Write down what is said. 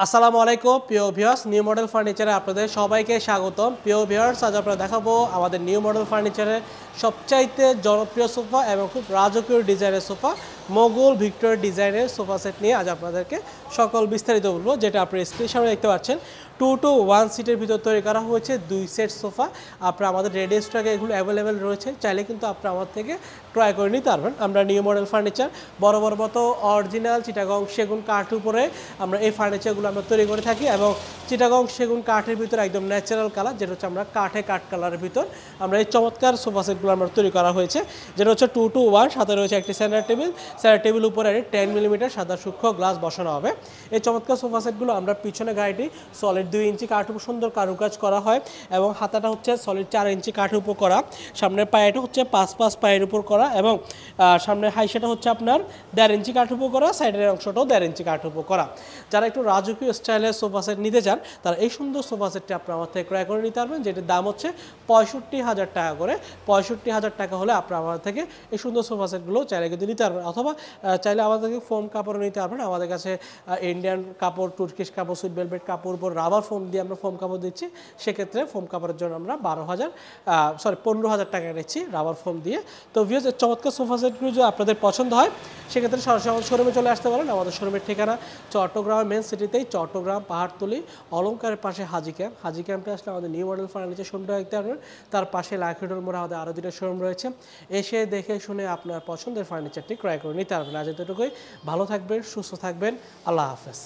আসসালামু আলাইকুম প্রিয় ভিউয়ার্স, নিউ মডেল ফার্নিচারে আপনাদের সবাইকে স্বাগতম। প্রিয় ভিউয়ার্স, আজ আমরা দেখাবো আমাদের নিউ মডেল ফার্নিচারের সবচাইতে জনপ্রিয় সোফা এবং খুব রাজকীয় ডিজাইনের সোফা, মোগল ভিক্টোরিয়া ডিজাইনের সোফা সেট নিয়ে আজ আপনাদেরকে সকল বিস্তারিত বলবো। যেটা আপনি স্ক্রিনের সামনে দেখতে পাচ্ছেন 2 to 1 সিটের ভিতর তৈরি করা হয়েছে 2 সেট সোফা। আপনার আমাদের রেডি স্টকে এগুলো অ্যাভেলেবেল রয়েছে, চাইলে কিন্তু আপনি আমার থেকে ক্রয় করে নিতে পারবেন। আমরা নিউ মডেল ফার্নিচার বড় মতো অরিজিনাল চিটাগং সেগুন কাঠের উপরে আমরা এই ফার্নিচারগুলো আমরা তৈরি করে থাকি, এবং চিটাগং সেগুন কাঠের ভিতর একদম ন্যাচারাল কালার, যেটা হচ্ছে আমরা কাঠ কালারের ভিতর আমরা এই চমৎকার সোফা সেটগুলো আমরা তৈরি করা হয়েছে, যেটা হচ্ছে 2 to 1। সাথে রয়েছে একটি সেন্টার টেবিল উপরে 10 মিলিমিটার সাদা সূক্ষ্ম গ্লাস বসানো হবে। এই চমৎকার সোফা সেটগুলো আমরা পিছনে গাড়িটি সলিড 2 ইঞ্চি কাঠের উপর সুন্দর কারুকাজ করা হয়, এবং হাতাটা হচ্ছে সলিড 4 ইঞ্চি কাঠের উপর করা, সামনের পায়েটা হচ্ছে 5 পায়ের উপর করা, এবং সামনের হাইসাটা হচ্ছে আপনার 1.5 ইঞ্চি কাঠের উপর করা, সাইডের অংশটাও 1.5 ইঞ্চি কাঠের উপর করা। যারা একটু রাজকীয় স্টাইলের সোফা সেট নিতে চান, তারা এই সুন্দর সোফা সেটটি আপনার আমার থেকে ক্রয় করে নিতে পারবেন, যেটির দাম হচ্ছে 65,000 টাকা করে। 65,000 টাকা হলে আপনার আমাদের থেকে এই সুন্দর সোফা সেটগুলো চাইলে কিন্তু নিতে পারবেন, অথবা চাইলে আমাদের থেকে ফোম কাপড় নিতে পারবেন। আমাদের কাছে ইন্ডিয়ান কাপড়, তুর্কিশ কাপড়, সুইট ভেলভেট কাপড় উপর রাবার ফোম দিয়ে আমরা ফোম কাপড় দিচ্ছি। সেক্ষেত্রে ফোম কাপড়ের জন্য আমরা 15,000 টাকা নিচ্ছি রাবার ফোম দিয়ে। তো ভিউয়ার্স, এই চমৎকার সোফা সেটগুলো যদি আপনাদের পছন্দ হয়, সেক্ষেত্রে সরাসরি আমাদের শোরুমে চলে আসতে পারেন। আমাদের শোরুমের ঠিকানা চট্টগ্রামের মেন সিটিতেই, চট্টগ্রাম পাহাড়তলি অলংকারের পাশে হাজি ক্যাম্পে আসলে আমাদের নিউ মডেল ফার্নিচার শোরুমটা দেখতে পারবেন। তার পাশে লাইফিডোর মোড়ে আমাদের আরও 2টা শোরুম রয়েছে। এসে দেখে শুনে আপনার পছন্দের ফার্নিচারটি ক্রয় করে নিতে পারবেন। আজ এতটুকুই। ভালো থাকবেন, সুস্থ থাকবেন। আল্লাহ হাফেজ।